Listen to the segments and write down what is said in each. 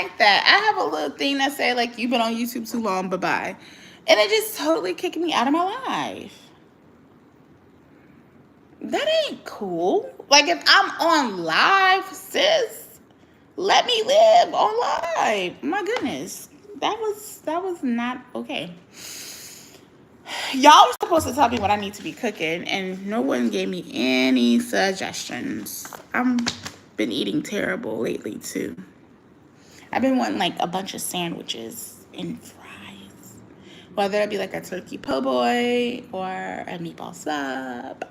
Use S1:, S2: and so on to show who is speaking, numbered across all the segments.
S1: like that. I have a little thing that say like, you've been on YouTube too long, bye-bye. And it just totally kicked me out of my life. That ain't cool. Like, if I'm on live, sis, let me live on live. My goodness. That was not okay. Y'all were supposed to tell me what I need to be cooking, and no one gave me any suggestions. I'm been eating terrible lately too. I've been wanting like a bunch of sandwiches and fries, whether it be like a turkey po' boy or a meatball sub.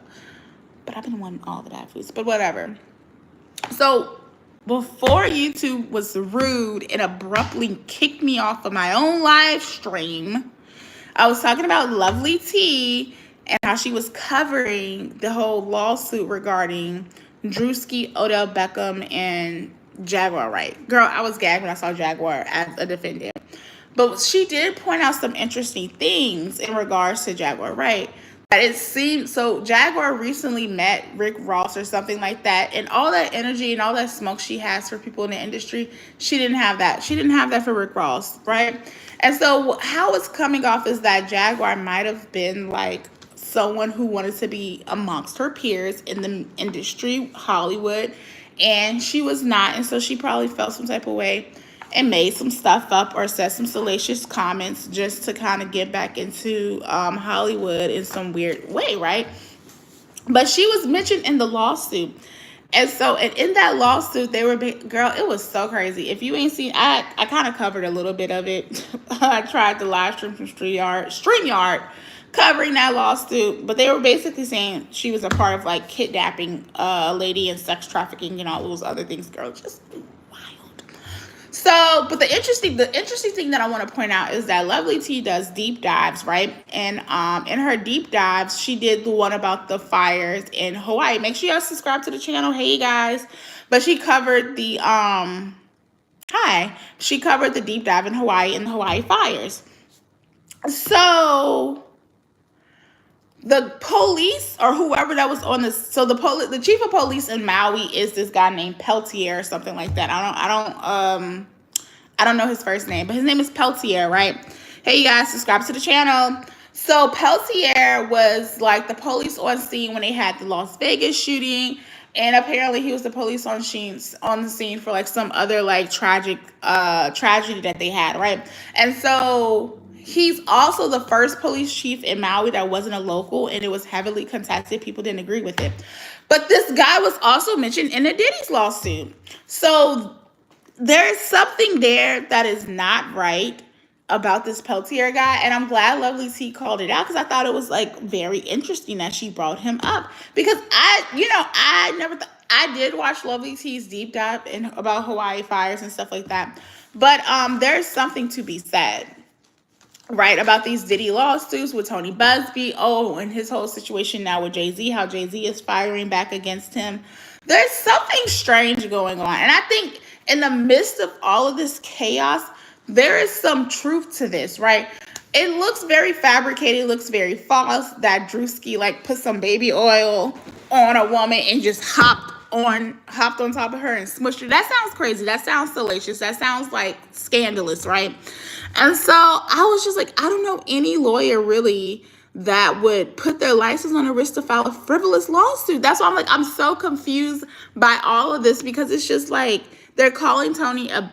S1: But I've been wanting all of that foods. But whatever. So before YouTube was rude and abruptly kicked me off of my own live stream, I was talking about Lovely T and how she was covering the whole lawsuit regarding Druski, Odell Beckham, and Jaguar Wright. Girl, I was gagged when I saw Jaguar as a defendant. But she did point out some interesting things in regards to Jaguar Wright. That it seemed, so Jaguar recently met Rick Ross or something like that, and all that energy and all that smoke she has for people in the industry, she didn't have that. She didn't have that for Rick Ross, right? And so how it's coming off is that Jaguar might have been like someone who wanted to be amongst her peers in the industry, Hollywood, and she was not, and so she probably felt some type of way and made some stuff up or said some salacious comments just to kind of get back into Hollywood in some weird way, right? But she was mentioned in the lawsuit. And so, and in that lawsuit, they were, girl, it was so crazy. If you ain't seen, I kind of covered a little bit of it. I tried to live stream from StreamYard, covering that lawsuit. But they were basically saying she was a part of like kidnapping a lady and sex trafficking and all those other things, girl. Just wild. So, but the interesting thing that I want to point out is that Lovely T does deep dives, right? And in her deep dives, she did the one about the fires in Hawaii. Make sure y'all subscribe to the channel. Hey guys. But she covered the she covered the deep dive in Hawaii and the Hawaii fires. So the police or whoever that was on this, so the chief of police in Maui is this guy named Peltier or something like that. I don't know his first name, but his name is Peltier, right? Hey, you guys, subscribe to the channel. So Peltier was like the police on scene when they had the Las Vegas shooting, and apparently he was the police on the scene for like some other like tragedy that they had, right? And so he's also the first police chief in Maui that wasn't a local, and it was heavily contested. People didn't agree with it. But this guy was also mentioned in the Diddy's lawsuit. So there's something there that is not right about this Peltier guy, and I'm glad Lovely T called it out because I thought it was like very interesting that she brought him up, because I did watch Lovely T's deep dive about Hawaii fires and stuff like that, but there's something to be said, right, about these Diddy lawsuits with Tony Busby, and his whole situation now with Jay-Z, how Jay-Z is firing back against him. There's something strange going on, and I think in the midst of all of this chaos, there is some truth to this, right? It looks very fabricated, it looks very false that Druski like put some baby oil on a woman and just hopped on top of her and smushed her. That sounds crazy. That sounds salacious. That sounds like scandalous, right? And so I was just like, I don't know any lawyer really that would put their license on the wrist to file a frivolous lawsuit. That's why I'm so confused by all of this, because it's just like they're calling Tony a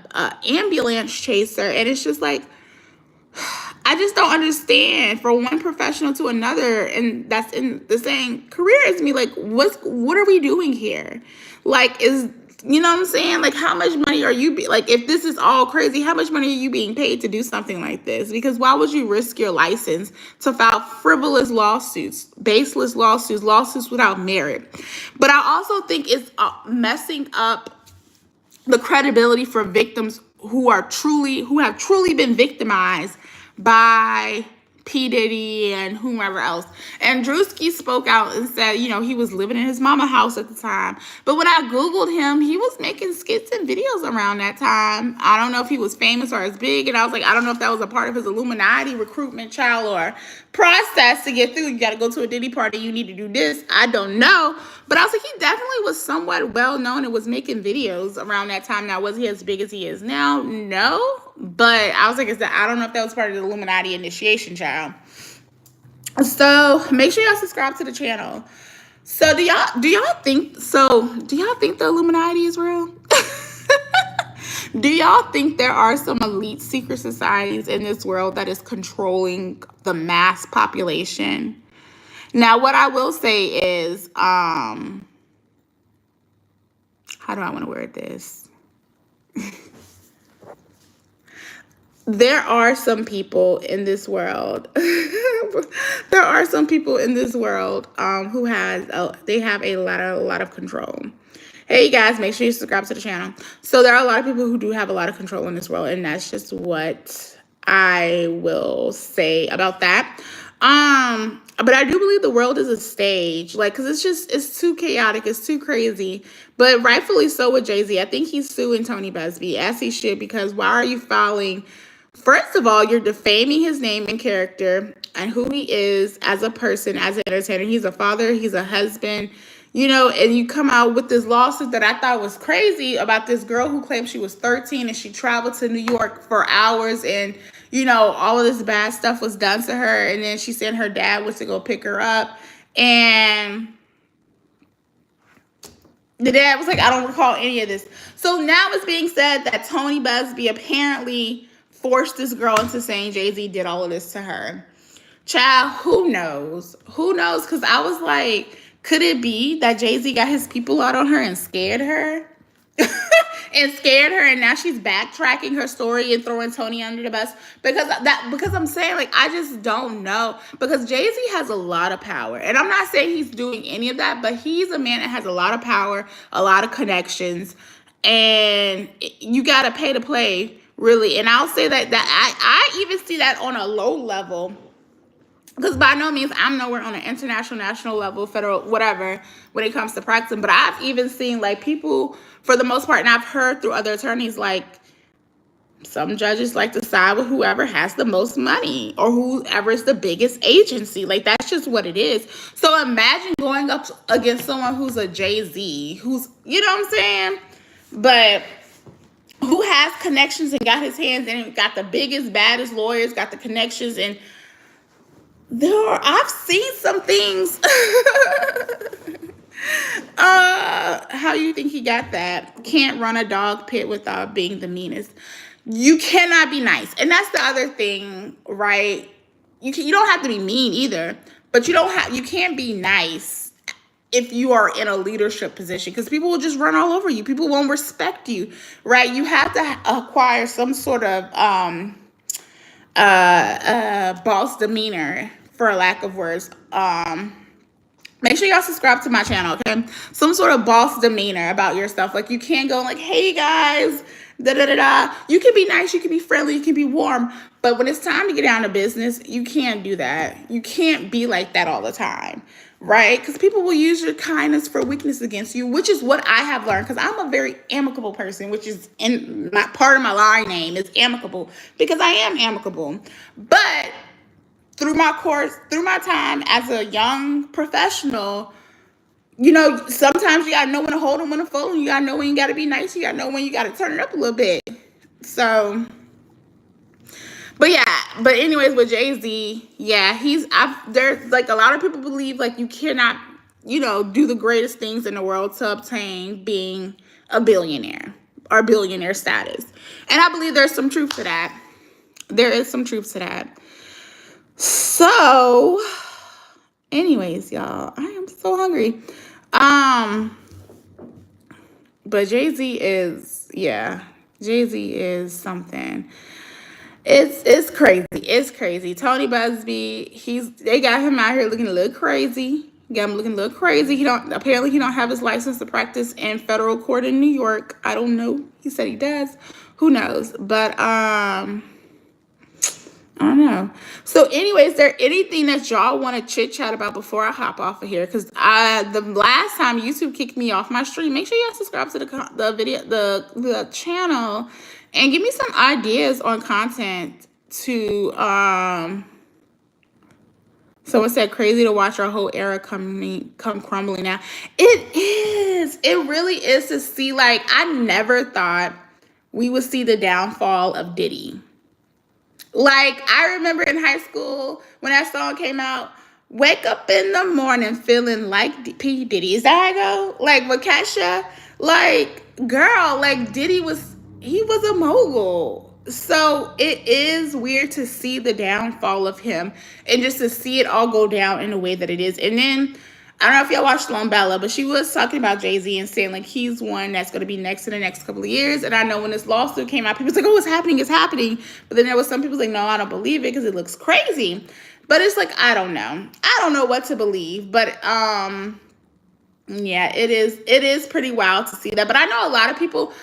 S1: ambulance chaser, and it's just like, I just don't understand, for one professional to another, and that's in the same career as me, like what are we doing here? Like, you know what I'm saying? Like, how much money are you like, if this is all crazy, how much money are you being paid to do something like this? Because why would you risk your license to file frivolous lawsuits, baseless lawsuits without merit? But I also think it's messing up the credibility for victims who have truly been victimized by P. Diddy and whomever else. And Druski spoke out and said, you know, he was living in his mama house at the time. But when I Googled him, he was making skits and videos around that time. I don't know if he was famous or as big. And I was like, I don't know if that was a part of his Illuminati recruitment trial or process to get through. You got to go to a Diddy party. You need to do this. I don't know. But I was like, he definitely was somewhat well known and was making videos around that time. Now, was he as big as he is now? No. But I was like, I don't know if that was part of the Illuminati initiation trial. So make sure y'all subscribe to the channel. So do y'all think the Illuminati is real? Do y'all think there are some elite secret societies in this world that is controlling the mass population? Now, what I will say is, how do I want to word this? There are some people in this world. There are some people in this world who they have a lot of control. Hey guys, make sure you subscribe to the channel. So there are a lot of people who do have a lot of control in this world, and that's just what I will say about that. But I do believe the world is a stage, like, because it's too chaotic, it's too crazy. But rightfully so with Jay-Z. I think he's suing Tony Busby, as he should, because why are you filing? First of all, you're defaming his name and character and who he is as a person, as an entertainer. He's a father, he's a husband, you know, and you come out with this lawsuit that I thought was crazy about this girl who claimed she was 13 and she traveled to New York for hours and, you know, all of this bad stuff was done to her. And then she said her dad was to go pick her up. And the dad was like, I don't recall any of this. So now it's being said that Tony Busby apparently forced this girl into saying Jay-Z did all of this to her. Child, who knows? Who knows? Because I was like, could it be that Jay-Z got his people out on her and scared her? And now she's backtracking her story and throwing Tony under the bus? Because I'm saying, like, I just don't know. Because Jay-Z has a lot of power. And I'm not saying he's doing any of that, but he's a man that has a lot of power, a lot of connections, and you got to pay to play, really. And I'll say that I even see that on a low level. Because by no means, I'm nowhere on an international, national level, federal, whatever, when it comes to practicing. But I've even seen, like, people, for the most part, and I've heard through other attorneys, like, some judges like to side with whoever has the most money or whoever is the biggest agency. Like, that's just what it is. So imagine going up against someone who's a Jay-Z, who's, you know what I'm saying? But who has connections and got his hands in, got the biggest, baddest lawyers, got the connections, and I've seen some things. How you think he got that? Can't run a dog pit without being the meanest. You cannot be nice. And that's the other thing, right? You don't have to be mean either, but you can't be nice if you are in a leadership position, because people will just run all over you. People won't respect you, right? You have to acquire some sort of boss demeanor, for a lack of words. Make sure y'all subscribe to my channel, okay? Some sort of boss demeanor about yourself. Like, you can't go like, hey guys, da-da-da-da. You can be nice, you can be friendly, you can be warm. But when it's time to get down to business, you can't do that. You can't be like that all the time, right? Because people will use your kindness for weakness against you, which is what I have learned. Because I'm a very amicable person, which is in my part of my line name is amicable, because I am amicable. But through my time as a young professional, you know, sometimes you gotta know when to hold them, when to fold them. You gotta know when you gotta be nice. You gotta know when you gotta turn it up a little bit. So, but anyways, with Jay-Z, yeah, there's like a lot of people believe like you cannot, you know, do the greatest things in the world to obtain being a billionaire or billionaire status. And I believe there's some truth to that. There is some truth to that. So, anyways, y'all, I am so hungry. But Jay-Z is something. It's crazy. It's crazy. Tony Busby, they got him out here looking a little crazy. Got him looking a little crazy. Apparently he don't have his license to practice in federal court in New York. I don't know. He said he does. Who knows? But I don't know. So anyway, is there anything that y'all want to chit chat about before I hop off of here? Because the last time YouTube kicked me off my stream, make sure y'all subscribe to the channel and give me some ideas on content to someone said crazy to watch our whole era come crumbling now. It is. It really is to see, like, I never thought we would see the downfall of Diddy. Like, I remember in high school when that song came out, wake up in the morning feeling like P. Diddy. Is that how I go? Like, with Kesha, like, girl, like, he was a mogul. So it is weird to see the downfall of him and just to see it all go down in the way that it is. And then, I don't know if y'all watched Bella, but she was talking about Jay-Z and saying, like, he's one that's going to be next in the next couple of years. And I know when this lawsuit came out, people was like, oh, it's happening. But then there was some people like, no, I don't believe it because it looks crazy. But it's like, I don't know. I don't know what to believe. But, yeah, it is pretty wild to see that. But I know a lot of people,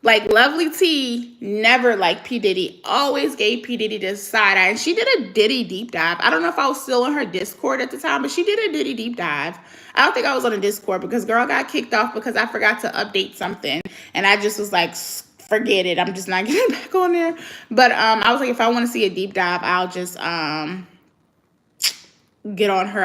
S1: like Lovely T, never liked P. Diddy, always gave P. Diddy the side eye. And she did a Diddy deep dive. I don't know if I was still on her Discord at the time, but she did a Diddy deep dive. I don't think I was on a Discord because girl got kicked off because I forgot to update something. And I just was like, forget it. I'm just not getting back on there. But I was like, if I want to see a deep dive, I'll just get on her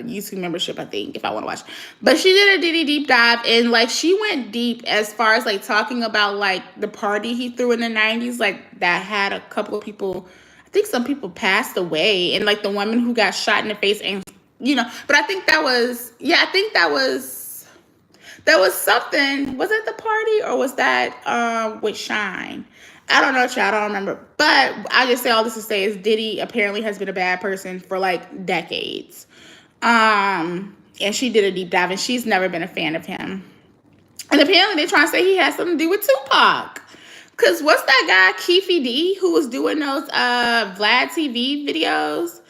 S1: YouTube membership, I think, if I want to watch. But she did a Diddy deep dive, and like she went deep as far as like talking about like the party he threw in the 90s, like that had a couple of people, I think some people passed away, and like the woman who got shot in the face, and but I think that was something. Was it the party or was that with Shine? I don't know, child. I don't remember. But I just say all this to say is Diddy apparently has been a bad person for like decades. And she did a deep dive and she's never been a fan of him. And apparently they're trying to say he has something to do with Tupac. Because what's that guy, Keefy D, who was doing those Vlad TV videos,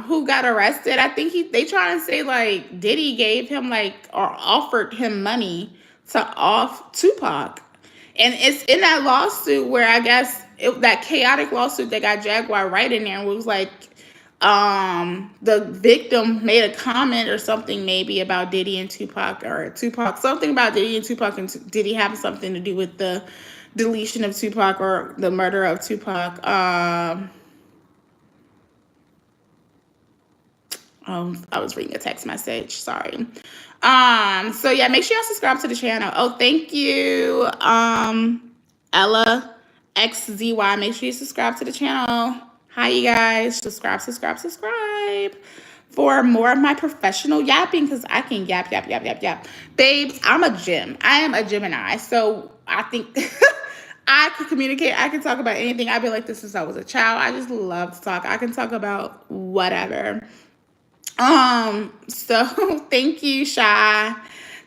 S1: who got arrested? I think they trying to say like Diddy gave him like or offered him money to off Tupac. And it's in that lawsuit where I guess that chaotic lawsuit that got Jaguar right in there, and it was like the victim made a comment or something maybe about Diddy and Tupac, or Tupac, something about Diddy and Tupac, and Diddy having something to do with the deletion of Tupac or the murder of Tupac. I was reading a text message. Sorry. So yeah, make sure y'all subscribe to the channel. Oh, thank you. Ella XZY. Make sure you subscribe to the channel. Hi, you guys. Subscribe for more of my professional yapping, because I can yap. Babes, I am a Gemini. So I think I can communicate. I can talk about anything. I've been like this since I was a child. I just love to talk. I can talk about whatever. So thank you, Shy.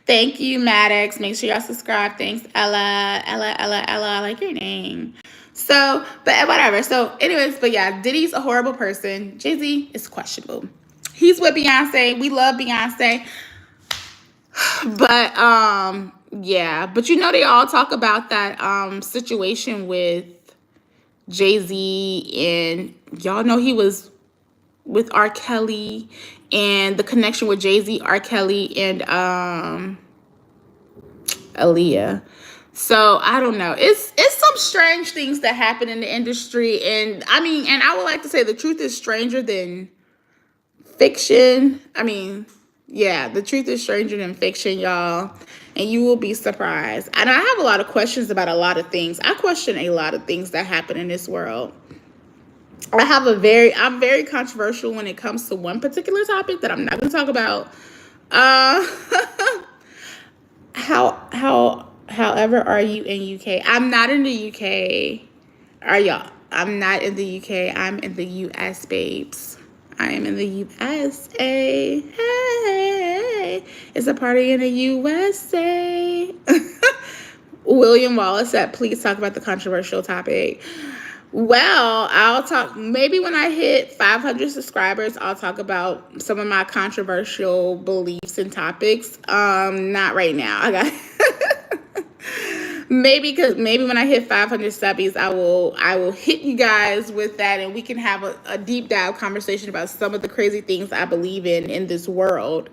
S1: Thank you, Maddox. Make sure y'all subscribe. Thanks, Ella. I like your name. So, but whatever. So anyways, but yeah, Diddy's a horrible person. Jay-Z is questionable. He's with Beyonce. We love Beyonce. But, yeah, but they all talk about that, situation with Jay-Z, and y'all know he was with R. Kelly, and the connection with Jay-Z, R. Kelly, and Aaliyah. So I don't know. It's some strange things that happen in the industry, and I would like to say the truth is stranger than fiction. Yeah, the truth is stranger than fiction, y'all, and you will be surprised. And I have a lot of questions about a lot of things. I question a lot of things that happen in this world. I'm very controversial when it comes to one particular topic that I'm not going to talk about. However, are you in UK? I'm not in the UK. Are y'all? I'm not in the UK. I'm in the US, babes. I am in the USA. Hey, it's a party in the USA. William Wallace said, please talk about the controversial topic. Well, I'll talk, maybe when I hit 500 subscribers, I'll talk about some of my controversial beliefs and topics. Not right now. maybe when I hit 500 subbies, I will hit you guys with that, and we can have a deep dive conversation about some of the crazy things I believe in this world,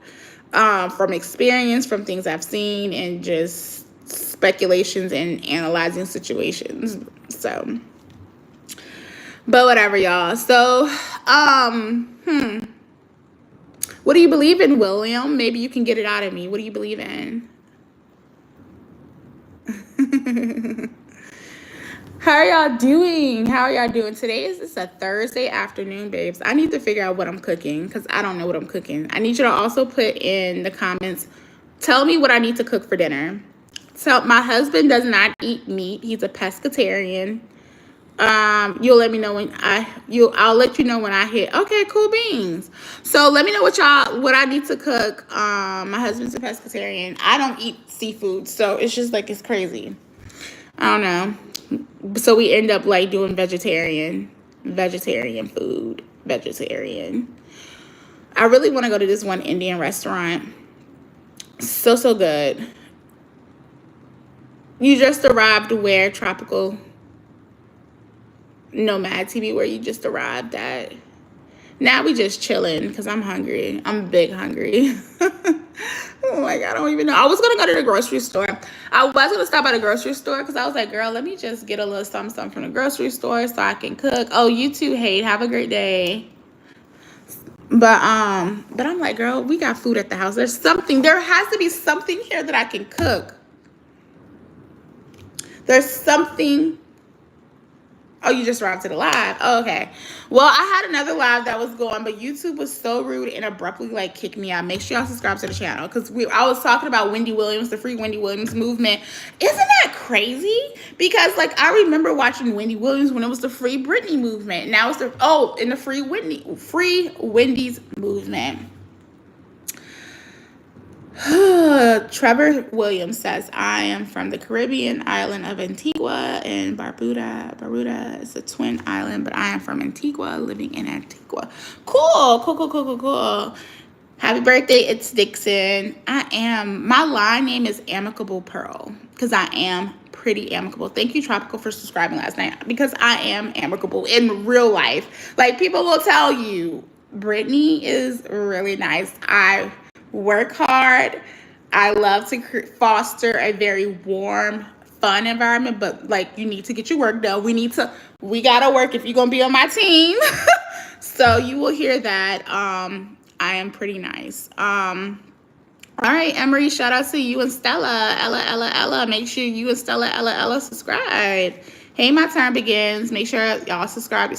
S1: from experience, from things I've seen, and just speculations and analyzing situations. So, but whatever, y'all. So, what do you believe in, William? Maybe you can get it out of me. What do you believe in? How are y'all doing? How are y'all doing? Today is a Thursday afternoon, babes. I need to figure out what I'm cooking because I don't know what I'm cooking. I need you to also put in the comments, tell me what I need to cook for dinner. So my husband does not eat meat. He's a pescatarian. You'll let me know when I'll let you know when I hit. Okay, cool beans. So let me know what I need to cook. My husband's a pescatarian. I don't eat seafood, so it's just like, it's crazy. I don't know. So we end up like doing vegetarian food. Vegetarian. I really want to go to this one Indian restaurant. So good. You just arrived where? Tropical Nomad TV, where you just arrived at? Now we just chilling because I'm hungry. I'm big hungry. Oh my God, I don't even know. I was going to go to the grocery store. I was going to stop at a grocery store because I was like, girl, let me just get a little something from the grocery store so I can cook. Oh, you too, Hate. Have a great day. But I'm like, girl, we got food at the house. There has to be something here that I can cook. There's something. Oh, you just arrived to the live. Oh, okay. Well, I had another live that was going, but YouTube was so rude and abruptly like kicked me out. Make sure y'all subscribe to the channel because I was talking about Wendy Williams, the Free Wendy Williams movement. Isn't that crazy? Because like I remember watching Wendy Williams when it was the Free Brittany movement. Now it's the Free Wendy's movement. Trevor Williams says, I am from the Caribbean island of Antigua and Barbuda. Barbuda is a twin island, but I am from Antigua, living in Antigua. Cool. Happy birthday, it's Dixon. My line name is Amicable Pearl because I am pretty amicable. Thank you, Tropical, for subscribing last night because I am amicable in real life. Like, people will tell you, Brittany is really nice. I work hard. I love to foster a very warm, fun environment, but like, you need to get your work done. We gotta work if you're gonna be on my team. So you will hear that. I am pretty nice. All right, Emery, shout out to you and Stella. Ella. Make sure you and Stella, Ella, subscribe. Hey, my turn begins. Make sure y'all subscribe.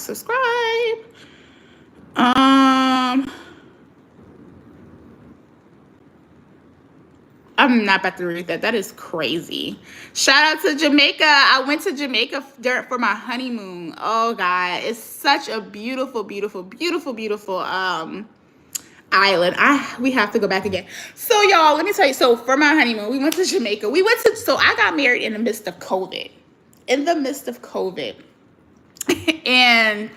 S1: I'm not about to read that. That is crazy. Shout out to Jamaica. I went to Jamaica for my honeymoon. Oh God, it's such a beautiful island. We have to go back again. So y'all, let me tell you. So for my honeymoon, we went to Jamaica. So I got married in the midst of COVID. And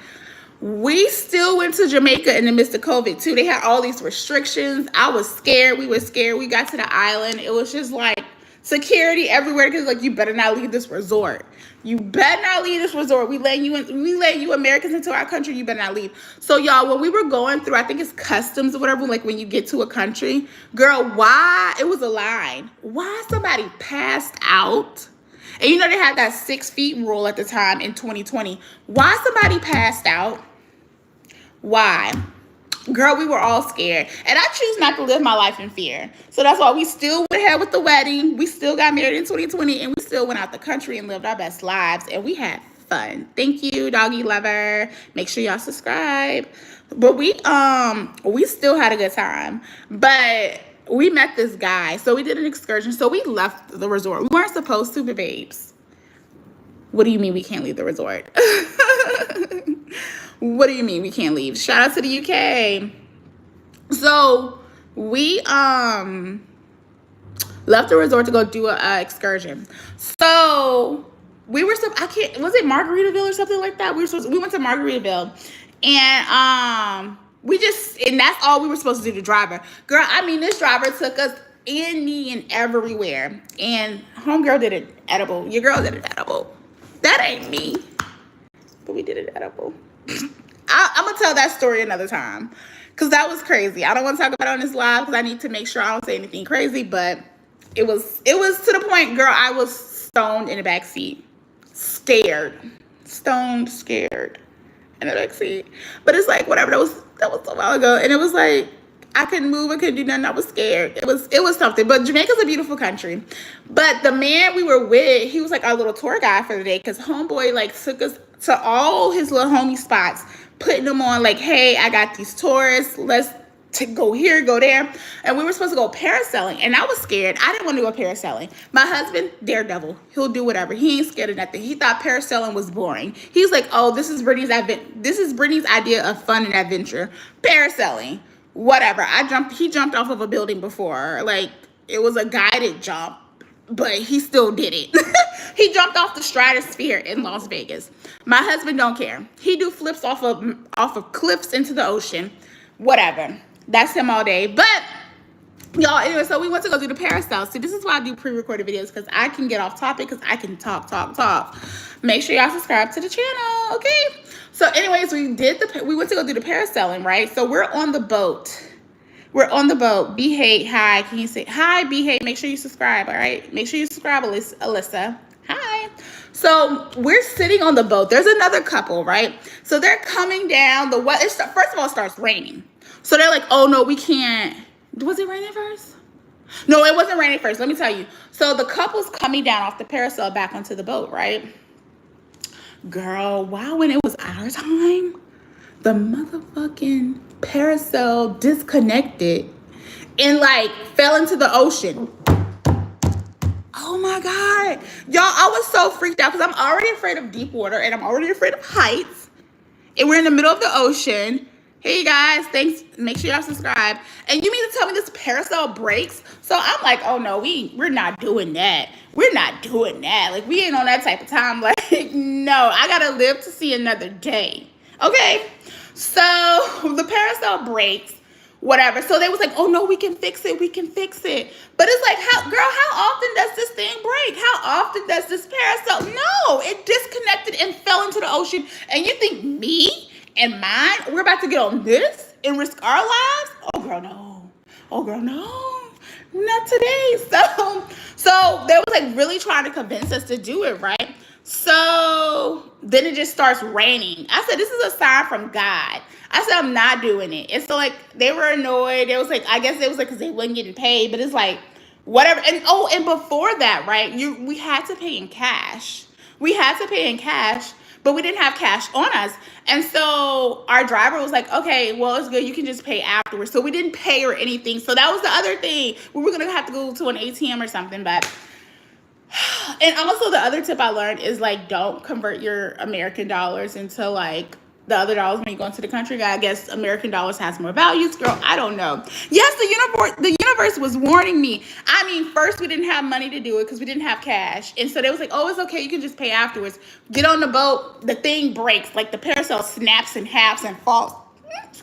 S1: we still went to Jamaica in the midst of COVID too. They had all these restrictions. I was scared. We were scared. We got to the island. It was just like security everywhere because like, you better not leave this resort. We let you Americans into our country. You better not leave. So y'all, when we were going through, I think it's customs or whatever, like when you get to a country, girl, why? It was a line. Why somebody passed out? And you know they had that 6 feet rule at the time in 2020. Why somebody passed out? Why? Girl, we were all scared. And I choose not to live my life in fear. So that's why we still went ahead with the wedding. We still got married in 2020. And we still went out the country and lived our best lives. And we had fun. Thank you, doggy lover. Make sure y'all subscribe. But we still had a good time. But we met this guy. So we did an excursion. So we left the resort. We weren't supposed to, but babes. What do you mean we can't leave the resort? What do you mean we can't leave? Shout out to the UK. So we left the resort to go do a excursion. So we were was it Margaritaville or something like that? We went to Margaritaville. And that's all we were supposed to do, the driver. Girl, I mean, this driver took us any and everywhere. And homegirl did it edible. Your girl did it edible. That ain't me. But we did it edible. I'm going to tell that story another time. Because that was crazy. I don't want to talk about it on this live because I need to make sure I don't say anything crazy. But it was to the point, girl, I was stoned in the back seat. Scared. Stoned, scared in the back seat. But it's like, whatever. That was a while ago. And it was like, I couldn't move. I couldn't do nothing. I was scared. It was something. But Jamaica's a beautiful country. But the man we were with, he was like our little tour guide for the day. Because homeboy like took us to all his little homie spots, putting them on like, hey, I got these tourists. Let's go here, go there. And we were supposed to go parasailing. And I was scared. I didn't want to go parasailing. My husband, daredevil. He'll do whatever. He ain't scared of nothing. He thought parasailing was boring. He's like, oh, this is Brittany's idea of fun and adventure. Parasailing. Whatever. He jumped off of a building before. Like, it was a guided jump, but he still did it. He jumped off the stratosphere in Las Vegas. My husband don't care. He do flips off of cliffs into the ocean. Whatever. That's him all day. But y'all, anyway, so we went to go do the parasail. See, this is why I do pre-recorded videos, because I can get off topic, because I can talk. Make sure y'all subscribe to the channel, okay? So anyways, we went to go do the parasailing, right? So we're on the boat. B-Hey, hi. Can you say hi, B-Hey? Make sure you subscribe, all right? Make sure you subscribe, Alyssa. Hi. So we're sitting on the boat. There's another couple, right? So they're coming down. First of all, it starts raining. So they're like, oh, no, we can't. Was it raining first? No, it wasn't raining first. Let me tell you. So the couple's coming down off the parasail back onto the boat, right? Girl, wow, when it was our time, the motherfucking parasail disconnected and like fell into the ocean. Oh my God. Y'all, I was so freaked out because I'm already afraid of deep water and I'm already afraid of heights. And we're in the middle of the ocean. Hey guys, thanks. Make sure y'all subscribe. And you mean to tell me this parasail breaks? So I'm like, oh no, we're not doing that. We're not doing that. Like, we ain't on that type of time. Like, no, I gotta live to see another day. Okay. So the parasail breaks, whatever. So they was like, oh no, we can fix it. But it's like, how often does this thing break? How often does this parasail? No, it disconnected and fell into the ocean. And you think me and mine, we're about to get on this and risk our lives? Oh girl, no. Not today. So they was like really trying to convince us to do it, right? So then it just starts raining. I said, this is a sign from God. I said, I'm not doing it. And so like they were annoyed. It was like, I guess it was like because they wasn't getting paid, but it's like whatever. And before that, right? We had to pay in cash. But we didn't have cash on us. And so our driver was like, okay, well, it's good. You can just pay afterwards. So we didn't pay or anything. So that was the other thing. We were going to have to go to an ATM or something. But, and also the other tip I learned is like, don't convert your American dollars into like the other dollars when you go into the country. I guess American dollars has more values, girl. I don't know. Yes, the universe was warning me. I mean, first we didn't have money to do it because we didn't have cash. And so they was like, oh, it's okay. You can just pay afterwards. Get on the boat. The thing breaks. Like the parasail snaps in halves and falls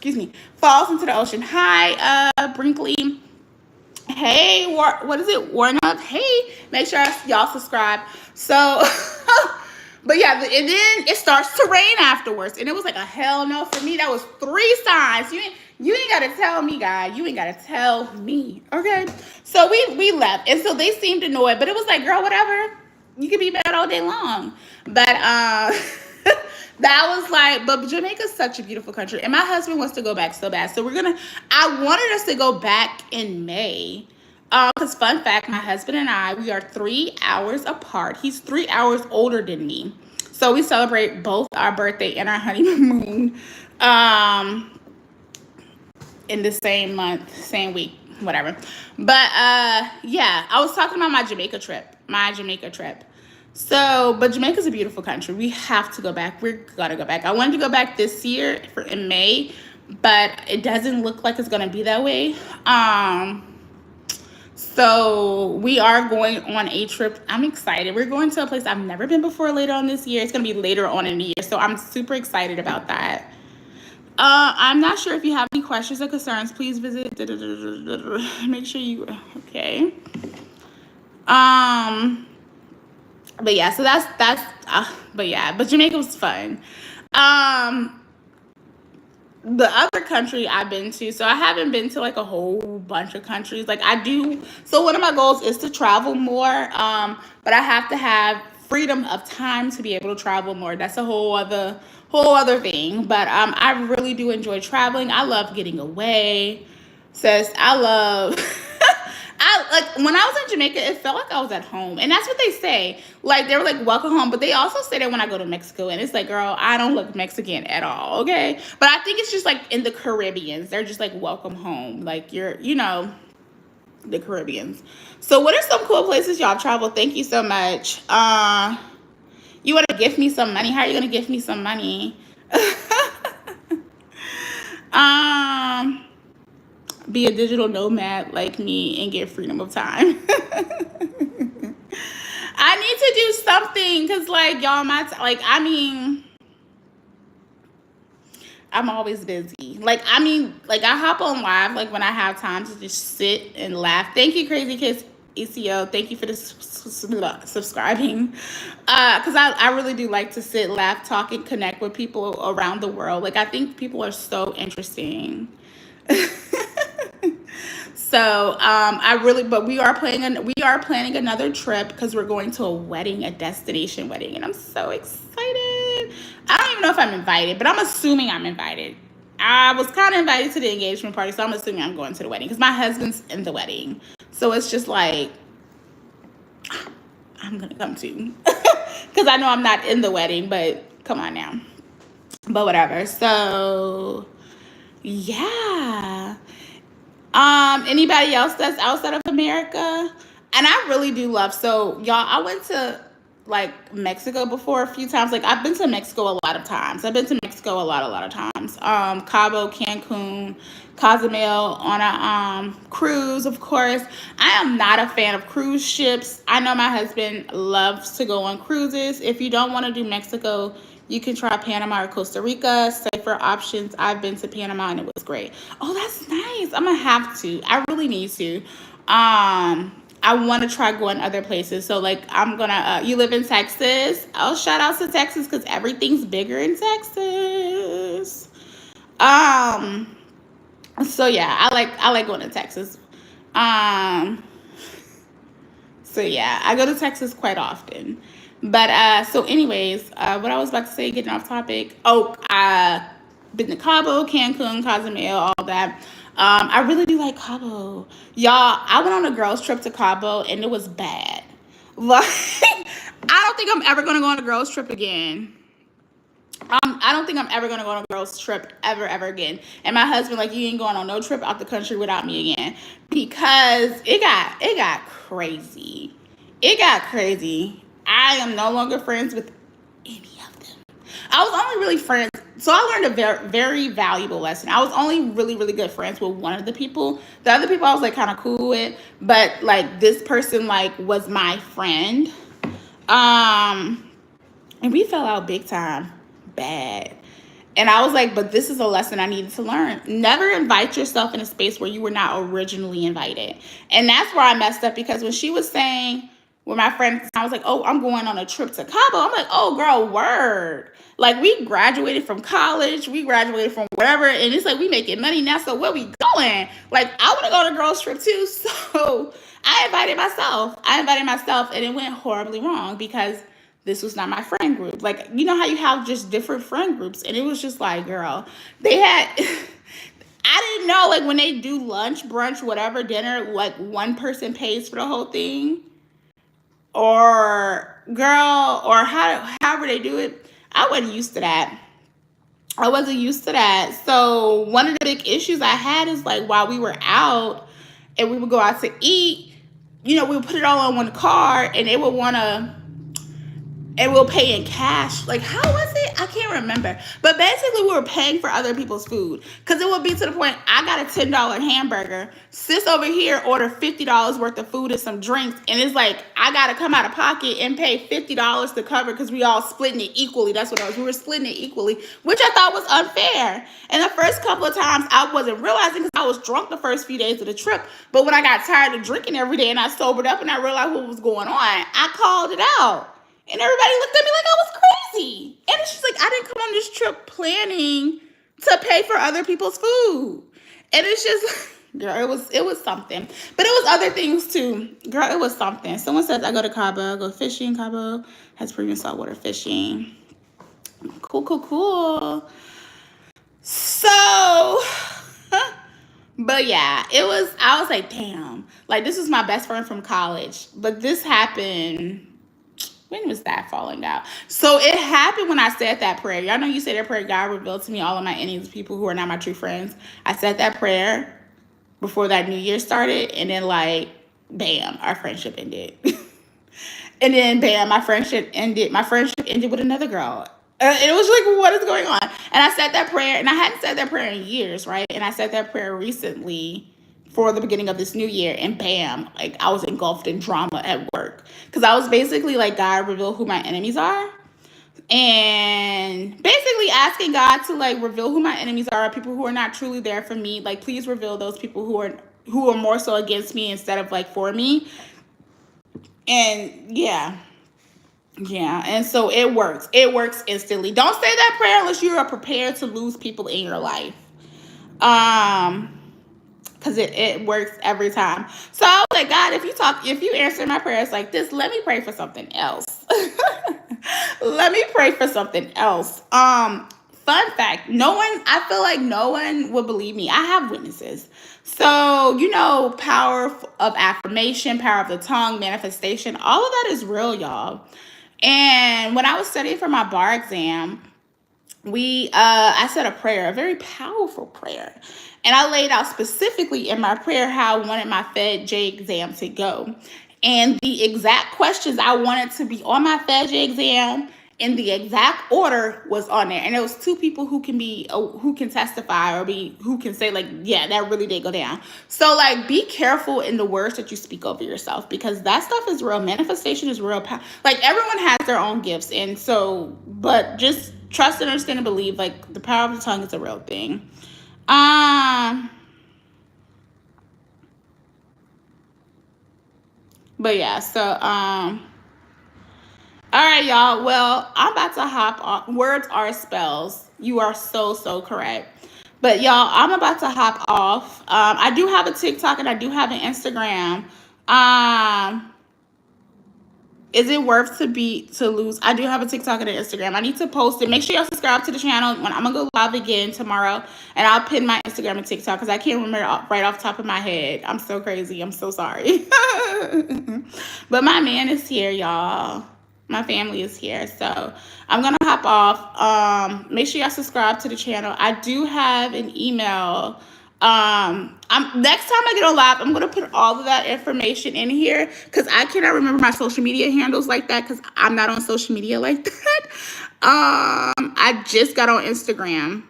S1: into the ocean. Hi, Brinkley. Hey, what is it? Warren up. Hey, make sure y'all subscribe. So... But yeah, and then it starts to rain afterwards. And it was like a hell no for me. That was 3 signs. You ain't got to tell me, God. You ain't got to tell me. Okay? So we left. And so they seemed annoyed. But it was like, girl, whatever. You can be mad all day long. But that was like, but Jamaica's such a beautiful country. And my husband wants to go back so bad. So I wanted us to go back in May. Because fun fact, my husband and I, we are 3 hours apart. He's 3 hours older than me. So we celebrate both our birthday and our honeymoon in the same month, same week, whatever. But yeah, I was talking about my Jamaica trip. So, but Jamaica's a beautiful country. We have to go back. We're gonna go back. I wanted to go back this year in May, but it doesn't look like it's gonna be that way. So we are going on a trip. I'm excited. We're going to a place I've never been before later on this year. It's going to be later on in the year. So I'm super excited about that. I'm not sure if you have any questions or concerns. Please visit. Make sure you. Okay. But yeah, so that's. But yeah, but Jamaica was fun. The other country I've been to, so I haven't been to like a whole bunch of countries. Like I do. So one of my goals is to travel more. But I have to have freedom of time to be able to travel more. That's a whole other thing. But I really do enjoy traveling. I love getting away. Sis, I love I like when I was in Jamaica, it felt like I was at home. And that's what they say. Like they were like, welcome home. But they also say that when I go to Mexico, and it's like, girl, I don't look Mexican at all, okay? But I think it's just like in the Caribbeans. They're just like welcome home. Like you're, the Caribbeans. So what are some cool places y'all travel? Thank you so much. You wanna gift me some money? How are you gonna gift me some money? um be a digital nomad like me and get freedom of time. I need to do something because, like, y'all, I'm always busy. Like, I hop on live, like, when I have time to just sit and laugh. Thank you, Crazy Kids ECO. Thank you for subscribing. Because I really do like to sit, laugh, talk, and connect with people around the world. Like, I think people are so interesting. So but we are planning another trip because we're going to a destination wedding, and I'm so excited. I don't even know if I'm invited, but I'm assuming I'm invited. I was kind of invited to the engagement party, so I'm assuming I'm going to the wedding because my husband's in the wedding. So it's just like I'm gonna come too because I know I'm not in the wedding, but come on now. But whatever. So yeah. Anybody else that's outside of America? And I really do love, so y'all, I went to like Mexico before a few times. Like I've been to Mexico a lot of times. I've been to Mexico a lot of times. Cabo, Cancun, Cozumel on a cruise, of course. I am not a fan of cruise ships. I know my husband loves to go on cruises. If you don't want to do Mexico, you can try Panama or Costa Rica. Safer options. I've been to Panama and it was great. Oh, that's nice. I'm gonna have to. I really need to. I want to try going other places. So like I'm gonna. You live in Texas? Oh, shout out to Texas because everything's bigger in Texas. So yeah, I like going to Texas. So yeah, I go to Texas quite often. But so anyways, what I was about to say, getting off topic. Oh, been to Cabo, Cancun, Cozumel, all that. I really do like Cabo. Y'all, I went on a girls trip to Cabo and it was bad. Like, I don't think I'm ever gonna go on a girls trip again. I don't think I'm ever gonna go on a girls trip ever again. And my husband, like, you ain't going on no trip out the country without me again because it got crazy. It got crazy. I am no longer friends with any of them. I was only really friends. So I learned a very, very valuable lesson. I was only really, really good friends with one of the people. The other people I was like kind of cool with, but like this person like was my friend. And we fell out big time, bad. And I was like, but this is a lesson I needed to learn. Never invite yourself in a space where you were not originally invited. And that's where I messed up because when she was saying, with my friend, I was like, oh, I'm going on a trip to Cabo. I'm like, oh, girl, word. Like, we graduated from college. We graduated from wherever. And it's like, we making money now. So where we going? Like, I want to go on a girls trip too. So I invited myself. And it went horribly wrong because this was not my friend group. Like, you know how you have just different friend groups. And it was just like, girl, they had... I didn't know, like, when they do lunch, brunch, whatever, dinner, like, one person pays for the whole thing. Or girl, or however they do it. I wasn't used to that. So one of the big issues I had is like while we were out and we would go out to eat, we would put it all on one card and they would want to and we'll pay in cash. Like, how was it? I can't remember. But basically, we were paying for other people's food. Because it would be to the point, I got a $10 hamburger. Sis over here ordered $50 worth of food and some drinks. And it's like, I got to come out of pocket and pay $50 to cover because we all splitting it equally. That's what it was. We were splitting it equally, which I thought was unfair. And the first couple of times, I wasn't realizing because I was drunk the first few days of the trip. But when I got tired of drinking every day and I sobered up and I realized what was going on, I called it out. And everybody looked at me like I was crazy. And it's just like, I didn't come on this trip planning to pay for other people's food. And it's just, girl, it was something. But it was other things too. Girl, it was something. Someone says I go to Cabo, go fishing. Cabo has premium saltwater fishing. Cool. So, but yeah, I was like, damn. Like, this was my best friend from college. But this happened. When was that falling out? So it happened when I said that prayer. Y'all know you say that prayer, God revealed to me all of my enemies, people who are not my true friends. I said that prayer before that new year started. And then like, bam, our friendship ended. And then bam, my friendship ended. My friendship ended with another girl. It was like, what is going on? And I said that prayer, and I hadn't said that prayer in years, right? And I said that prayer recently for the beginning of this new year, and bam, like I was engulfed in drama at work. Because I was basically like, God, reveal who my enemies are. And basically asking God to like reveal who my enemies are, people who are not truly there for me. Like, please reveal those people who are more so against me instead of like for me. And yeah. And so it works. It works instantly. Don't say that prayer unless you are prepared to lose people in your life. Because it works every time. So I was like, God, if you answer my prayers like this, let me pray for something else. Let me pray for something else. Fun fact, I feel like no one will believe me. I have witnesses. So, power of affirmation, power of the tongue, manifestation, all of that is real, y'all. And when I was studying for my bar exam, I said a prayer, a very powerful prayer. And I laid out specifically in my prayer how I wanted my FedJ exam to go. And the exact questions I wanted to be on my FedJ exam in the exact order was on there. And there was two people who can testify or who can say like, yeah, that really did go down. So like, be careful in the words that you speak over yourself, because that stuff is real. Manifestation is real. Like, everyone has their own gifts. And so, but just trust and understand and believe, like, the power of the tongue is a real thing. But yeah, so, all right, y'all. Well, I'm about to hop on. Words are spells. You are so correct. But y'all, I'm about to hop off. I do have a TikTok and I do have an Instagram. Is it worth to lose? I do have a TikTok and an Instagram. I need to post it. Make sure y'all subscribe to the channel. When I'm gonna go live again tomorrow, and I'll pin my Instagram and TikTok because I can't remember right off the top of my head. I'm so crazy. I'm so sorry. But my man is here, y'all. My family is here, so I'm gonna hop off. Make sure y'all subscribe to the channel. I do have an email. Next time I get on live, I'm gonna put all of that information in here because I cannot remember my social media handles like that because I'm not on social media like that. I just got on Instagram.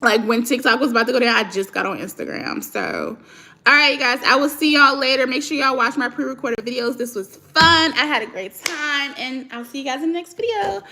S1: Like, when TikTok was about to go down, I just got on Instagram. So, all right, guys, I will see y'all later. Make sure y'all watch my pre-recorded videos. This was fun. I had a great time, and I'll see you guys in the next video.